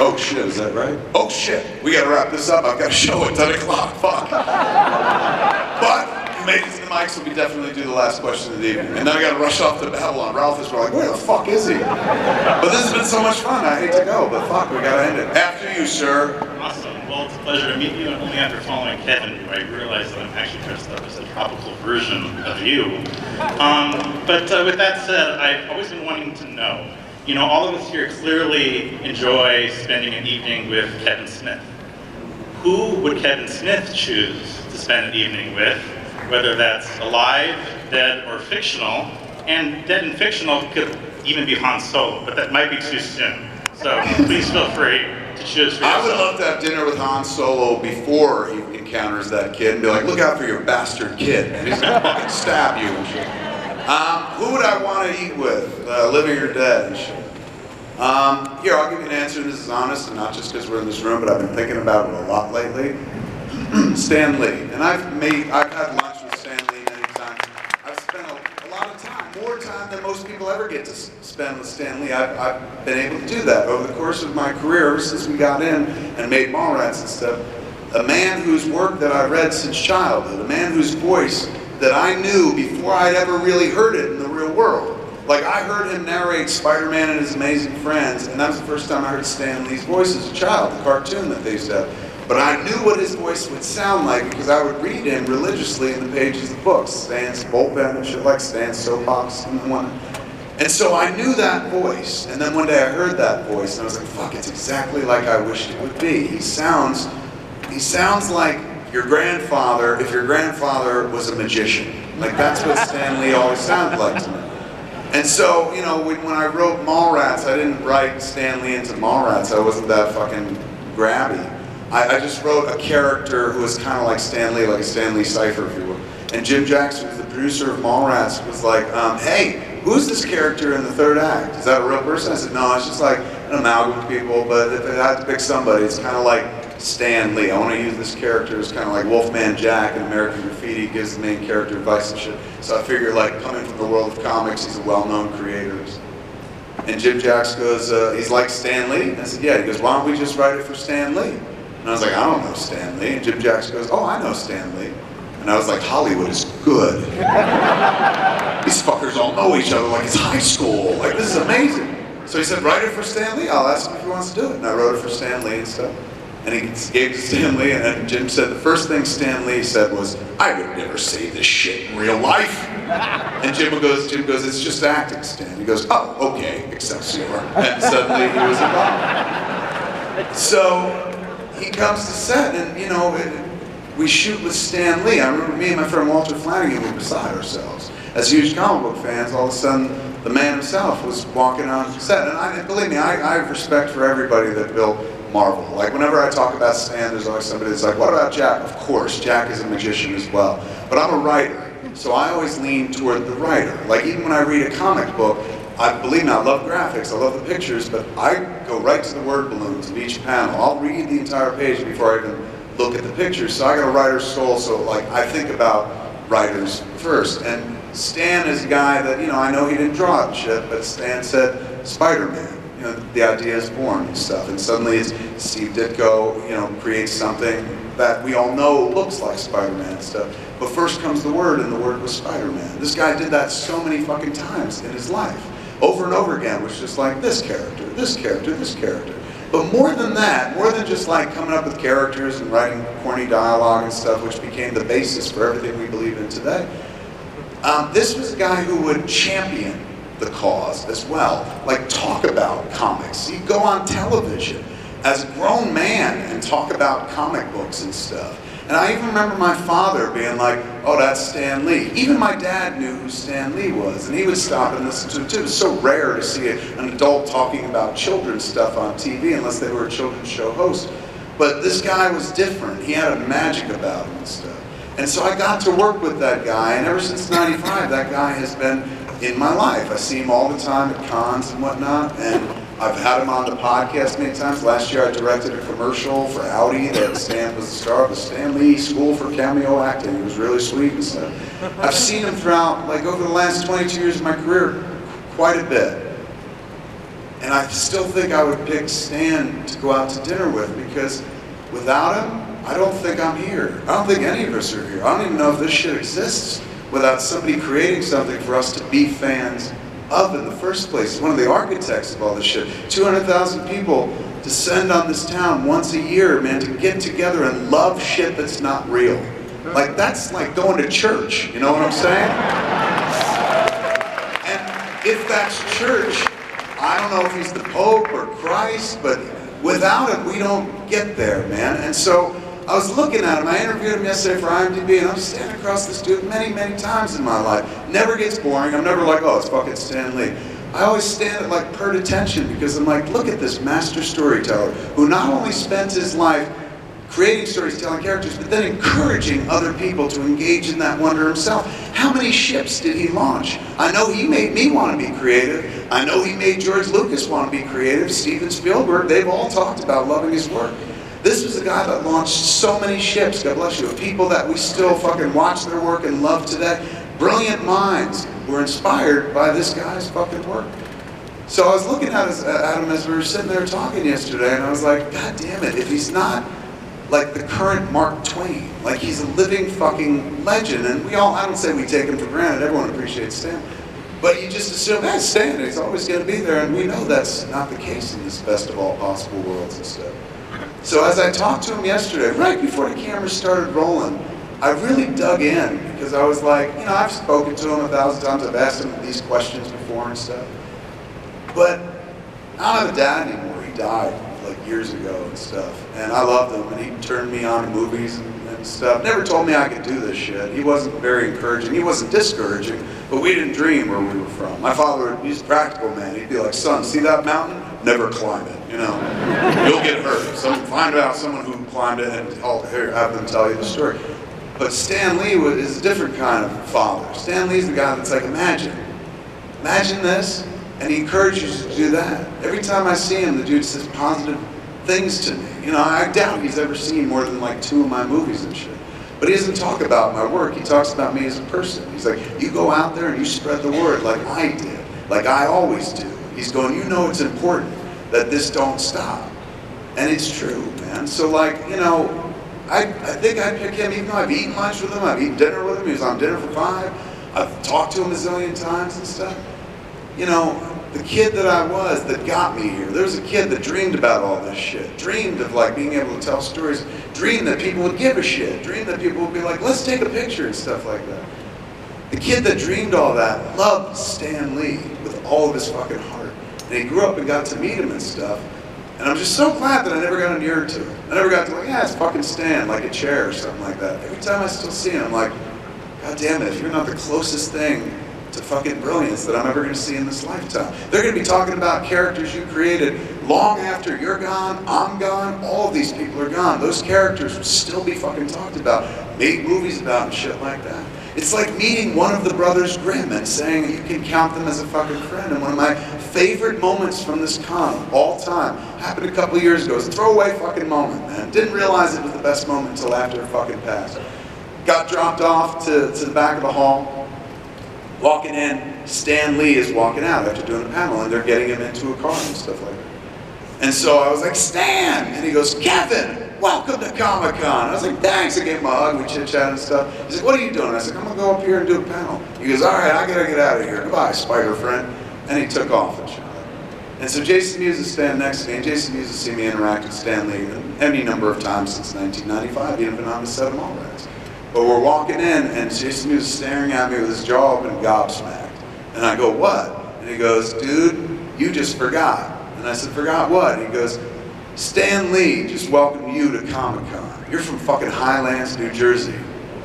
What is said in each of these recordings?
oh shit, is that right? Oh shit, we gotta wrap this up. I've got a show at 10 o'clock, fuck. But he made it to the mic, so we definitely do the last question of the evening. And then I gotta rush off to Babylon. Ralph is like, where the fuck is he? But this has been so much fun, I hate to go, but fuck, we gotta end it. After you, sir. Awesome. Well, it's a pleasure to meet you, and only after following Kevin do I realize that I'm actually dressed up as a tropical version of you. But with that said, I've always been wanting to know, you know, all of us here clearly enjoy spending an evening with Kevin Smith. Who would Kevin Smith choose to spend an evening with, whether that's alive, dead, or fictional? And dead and fictional could even be Han Solo, but that might be too soon. So please feel free to choose for yourself. I would love to have dinner with Han Solo before he encounters that kid and be like, look out for your bastard kid, and he's gonna fucking stab you and shit. Who would I want to eat with, living or dead and shit? Here, I'll give you an answer, and this is honest, and not just because we're in this room, but I've been thinking about it a lot lately. Stan Lee. And I've had lunch with Stan Lee many times. I've spent a lot of time, more time than most people ever get to spend with Stan Lee. I've been able to do that over the course of my career, ever since we got in and made Mallrats and stuff. A man whose work that I read since childhood, a man whose voice that I knew before I'd ever really heard it in the real world. Like, I heard him narrate Spider-Man and His Amazing Friends, and that was the first time I heard Stan Lee's voice as a child, the cartoon that they used to have. But I knew what his voice would sound like because I would read him religiously in the pages of books, Stan's bullpen and shit like Stan's soap operas and one. And so I knew that voice, and then one day I heard that voice, and I was like, fuck, it's exactly like I wished it would be. He sounds like your grandfather, if your grandfather was a magician. Like, that's what Stan Lee always sounded like to me. And so, you know, when I wrote Mallrats, I didn't write Stan Lee into Mallrats. I wasn't that fucking grabby. I just wrote a character who was kind of like Stan Lee, like a Stan Lee cipher, if you will. And Jim Jackson, who's the producer of Mallrats, was like, hey, who's this character in the third act? Is that a real person? I said, no, it's just like an amalgam of people, but if I had to pick somebody, it's kind of like Stan Lee. I want to use this character as kind of like Wolfman Jack in American Graffiti gives the main character advice and shit. So I figure, like, coming from the world of comics, he's a well-known creator. And Jim Jackson goes, he's like Stan Lee? And I said, yeah. He goes, why don't we just write it for Stan Lee? And I was like, I don't know Stan Lee. And Jim Jackson goes, oh, I know Stan Lee. And I was like, Hollywood is good. These fuckers all know each other like it's high school. Like, this is amazing. So he said, write it for Stan Lee. I'll ask him if he wants to do it. And I wrote it for Stan Lee and stuff. And he gave it to Stan Lee, and Jim said the first thing Stan Lee said was, I would never say this shit in real life. And Jim goes, it's just acting, Stan. He goes, oh, okay, Excelsior. And suddenly he was involved. So he comes to set, and you know, we shoot with Stan Lee. I remember me and my friend Walter Flanagan were beside ourselves. As huge comic book fans, all of a sudden, the man himself was walking on set. And believe me, I have respect for everybody that built Marvel. Like, whenever I talk about Stan, there's always somebody that's like, what about Jack? Of course, Jack is a magician as well. But I'm a writer, so I always lean toward the writer. Like, even when I read a comic book, believe me, I love graphics, I love the pictures, but I go right to the word balloons of each panel. I'll read the entire page before I even look at the pictures. So I got a writer's soul, so like, I think about writers first. And Stan is a guy that, you know, I know he didn't draw it and shit, but Stan said, Spider-Man. You know, the idea is born and stuff, and suddenly Steve Ditko, you know, creates something that we all know looks like Spider-Man and stuff. But first comes the word, and the word was Spider-Man. This guy did that so many fucking times in his life. Over and over again, was just like this character, this character, this character. But more than that, more than just like coming up with characters and writing corny dialogue and stuff, which became the basis for everything we believe in today, this was a guy who would champion the cause as well. Like, talk about comics. He'd go on television as a grown man and talk about comic books and stuff. And I even remember my father being like, oh, that's Stan Lee. Even my dad knew who Stan Lee was, and he would stop and listen to it too. It was so rare to see an adult talking about children's stuff on TV unless they were a children's show host. But this guy was different. He had a magic about him and stuff. And so I got to work with that guy, and ever since '95, that guy has been in my life. I see him all the time at cons and whatnot, and I've had him on the podcast many times. Last year I directed a commercial for Audi that Stan was the star of the Stan Lee School for Cameo Acting. He was really sweet and stuff. I've seen him throughout, like, over the last 22 years of my career, quite a bit. And I still think I would pick Stan to go out to dinner with, because without him, I don't think I'm here. I don't think any of us are here. I don't even know if this shit exists without somebody creating something for us to be fans of in the first place. He's one of the architects of all this shit. 200,000 people descend on this town once a year, man, to get together and love shit that's not real. Like, that's like going to church, you know what I'm saying? And if that's church, I don't know if he's the Pope or Christ, but without him, we don't get there, man. And so I was looking at him. I interviewed him yesterday for IMDb, and I'm standing across this dude many, many times in my life. Never gets boring. I'm never like, oh, it's fucking Stan Lee. I always stand at like pert attention, because I'm like, look at this master storyteller who not only spent his life creating stories, telling characters, but then encouraging other people to engage in that wonder himself. How many ships did he launch? I know he made me want to be creative. I know he made George Lucas want to be creative. Steven Spielberg, they've all talked about loving his work. This was a guy that launched so many ships, God bless you, of people that we still fucking watch their work and love today. Brilliant minds were inspired by this guy's fucking work. So I was looking at him as we were sitting there talking yesterday, and I was like, God damn it, if he's not like the current Mark Twain, like he's a living fucking legend, and we all, I don't say we take him for granted, everyone appreciates Stan, but you just assume, hey, Stan, he's always going to be there, and we know that's not the case in this best of all possible worlds and stuff. So as I talked to him yesterday, right before the camera started rolling, I really dug in, because I was like, you know, I've spoken to him 1,000 times, I've asked him these questions before and stuff, but I don't have a dad anymore. He died like years ago and stuff, and I loved him, and he turned me on to movies and stuff. Never told me I could do this shit. He wasn't very encouraging. He wasn't discouraging, but we didn't dream where we were from. My father, he's a practical man. He'd be like, son, see that mountain? Never climb it, you know. You'll get hurt. Find out someone who climbed it, and I'll have them tell you the story. But Stan Lee is a different kind of father. Stan Lee's the guy that's like, imagine this, and he encourages you to do that. Every time I see him, the dude says positive things to me. You know, I doubt he's ever seen more than like 2 of my movies and shit. But he doesn't talk about my work. He talks about me as a person. He's like, you go out there and you spread the word like I did, like I always do. He's going, you know it's important that this don't stop. And it's true, man. So like, you know, I think I'd pick him, even though I've eaten lunch with him, I've eaten dinner with him, he was on Dinner for Five, I've talked to him a zillion times and stuff. You know, the kid that I was that got me here, there was a kid that dreamed about all this shit, dreamed of like being able to tell stories, dreamed that people would give a shit, dreamed that people would be like, let's take a picture and stuff like that. The kid that dreamed all that loved Stan Lee with all of his fucking heart. And he grew up and got to meet him and stuff. And I'm just so glad that I never got near to him. I never got to like, yeah, it's fucking Stan, like a chair or something like that. Every time I still see him, I'm like, God damn it, if you're not the closest thing to fucking brilliance that I'm ever going to see in this lifetime. They're going to be talking about characters you created long after you're gone, I'm gone, all of these people are gone. Those characters will still be fucking talked about, made movies about and shit like that. It's like meeting one of the brothers Grimm and saying you can count them as a fucking friend. And one of my favorite moments from this con of all time happened a couple of years ago. It was a throwaway fucking moment, man. Didn't realize it was the best moment until after it fucking passed. Got dropped off to the back of the hall. Walking in, Stan Lee is walking out after doing a panel, and they're getting him into a car and stuff like that. And so I was like, Stan! And he goes, Kevin, welcome to Comic-Con. I was like, thanks. I gave him a hug, we chit-chat and stuff. He's like, what are you doing? I was like, I'm going to go up here and do a panel. He goes, all right, I got to get out of here. Goodbye, spider friend. And he took off and shot it. And so Jason Mewes is standing next to me, and Jason Mewes has seen me interact with Stan Lee any number of times since 1995, even been on the set of Mallrats. But we're walking in, and Jason Mewes is staring at me with his jaw open, gobsmacked. And I go, what? And he goes, dude, you just forgot. And I said, forgot what? And he goes, Stan Lee just welcomed you to Comic-Con. You're from fucking Highlands, New Jersey.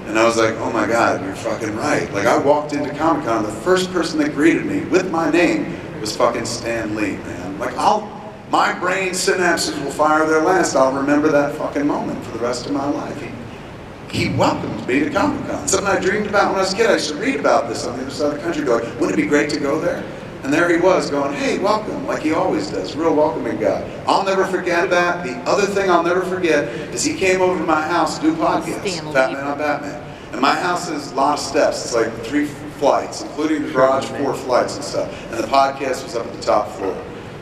And I was like, oh my God, you're fucking right. Like, I walked into Comic-Con, the first person that greeted me with my name was fucking Stan Lee, man. Like, my brain synapses will fire their last. I'll remember that fucking moment for the rest of my life. He welcomed me to Comic-Con. Something I dreamed about when I was a kid. I used to read about this on the other side of the country, going, wouldn't it be great to go there? And there he was going, hey, welcome, like he always does, real welcoming guy. I'll never forget that. The other thing I'll never forget is he came over to my house to do podcasts, Batman on Batman. And my house has a lot of steps. It's like 3 flights, including the garage, 4 flights and stuff. And the podcast was up at the top floor.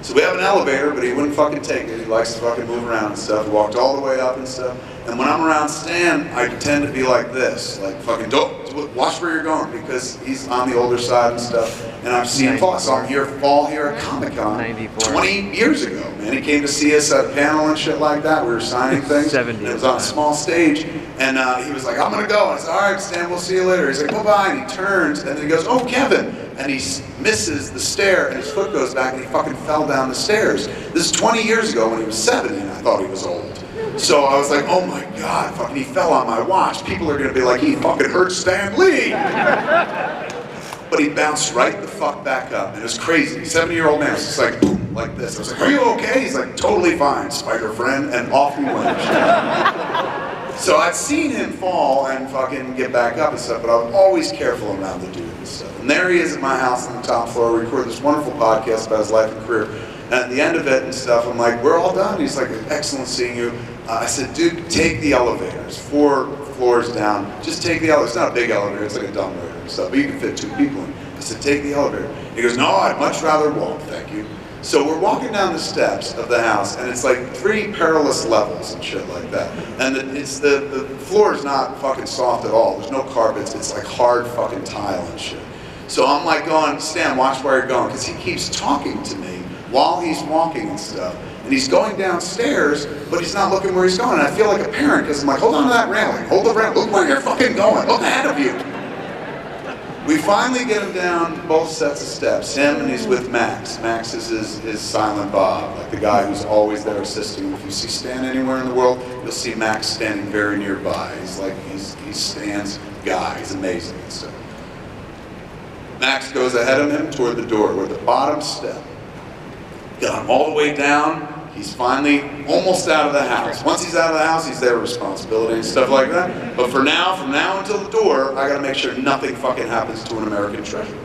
So we have an elevator, but he wouldn't fucking take it. He likes to fucking move around and stuff. He walked all the way up and stuff. And when I'm around Stan, I tend to be like this. Like, fucking, don't, watch where you're going, because he's on the older side and stuff. And I've seen him fall. I saw him fall here at Comic-Con 20 years ago, man. He came to see us at a panel and shit like that. We were signing things. And it was on a small stage. And he was like, I'm going to go. And I said, all right, Stan, we'll see you later. He's like, bye-bye. And he turns, and then he goes, oh, Kevin. And he misses the stair, and his foot goes back, and he fucking fell down the stairs. This is 20 years ago when he was 70, and I thought he was old. So I was like, oh my God, fucking he fell on my watch. People are gonna be like, he fucking hurt Stan Lee. But he bounced right the fuck back up, and it was crazy. 70-year-old man was just like, boom, like this. I was like, are you okay? He's like, totally fine, spider friend, and off we went. So I'd seen him fall and fucking get back up and stuff, but I was always careful around the dude and stuff. And there he is at my house on the top floor. We recorded this wonderful podcast about his life and career. And at the end of it and stuff, I'm like, we're all done. He's like, excellent seeing you. I said, dude, take the elevators, 4 floors down. Just take the elevator. It's not a big elevator, it's like a dumbwaiter and stuff, but you can fit 2 people in. I said, take the elevator. He goes, no, I'd much rather walk, thank you. So we're walking down the steps of the house, and it's like 3 perilous levels and shit like that. And the floor is not fucking soft at all. There's no carpets. It's like hard fucking tile and shit. So I'm like going, Stan, watch where you're going, because he keeps talking to me while he's walking and stuff. And he's going downstairs, but he's not looking where he's going. And I feel like a parent, because I'm like, hold on to that railing. Hold the railing. Look where you're fucking going. Look ahead of you. We finally get him down both sets of steps, him and he's with Max. Max is his silent Bob, like the guy who's always there assisting. If you see Stan anywhere in the world, you'll see Max standing very nearby. He's Stan's guy, he's amazing and stuff. Max goes ahead of him toward the door. We're at the bottom step. Got him all the way down. He's finally almost out of the house. Once he's out of the house, he's their responsibility and stuff like that. But for now, from now until the door, I gotta make sure nothing fucking happens to an American treasure.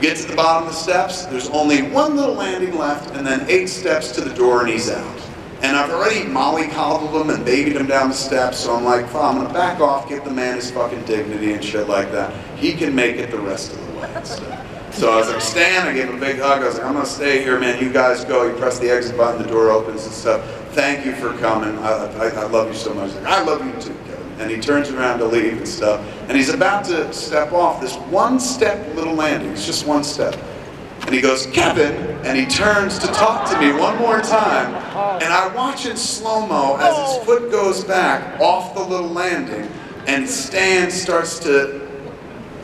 Get to the bottom of the steps, there's only 1 little landing left, and then 8 steps to the door and he's out. And I've already mollycoddled him and babied him down the steps, so I'm like, fine, I'm gonna back off, give the man his fucking dignity and shit like that. He can make it the rest of the way and stuff. So I was like, Stan, I gave him a big hug. I was like, I'm going to stay here, man. You guys go. You press the exit button, the door opens and stuff. Thank you for coming. I love you so much. Like, I love you too, Kevin. And he turns around to leave and stuff. And he's about to step off this 1-step little landing. It's just 1 step. And he goes, Kevin, and he turns to talk to me one more time. And I watch in slow-mo as his foot goes back off the little landing, and Stan starts to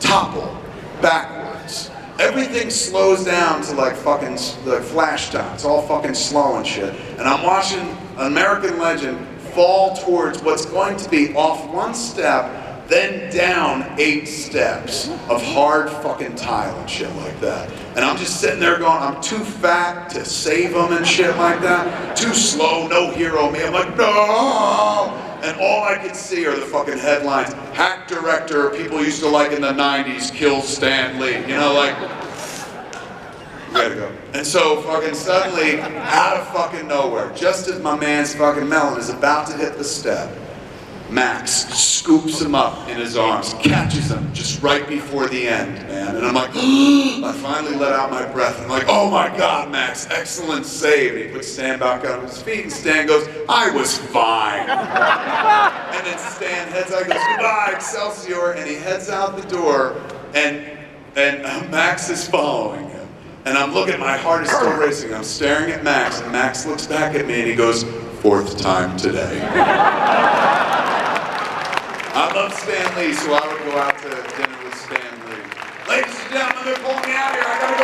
topple backwards. Everything slows down to like fucking like flash time. It's all fucking slow and shit. And I'm watching an American legend fall towards what's going to be off 1 step, then down 8 steps of hard fucking tile and shit like that. And I'm just sitting there going, I'm too fat to save him and shit like that. Too slow, no hero me. I'm like, no! And all I could see are the fucking headlines. Hack director people used to like in the 90s kills Stan Lee. You know, like, we gotta go. And so fucking suddenly, out of fucking nowhere, just as my man's fucking melon is about to hit the step, Max scoops him up in his arms, catches him just right before the end, man. And I'm like, I finally let out my breath. I'm like, oh my God, Max, excellent save. And he puts Stan back on his feet, and Stan goes, I was fine. And then Stan heads out, goes, goodbye, Excelsior, and he heads out the door, and Max is following him. And I'm looking, my heart is still racing. I'm staring at Max, and Max looks back at me, and he goes, 4th time today. I love Stan Lee, so I would go out to dinner with Stan Lee. Ladies and gentlemen, they're pulling me out here. I gotta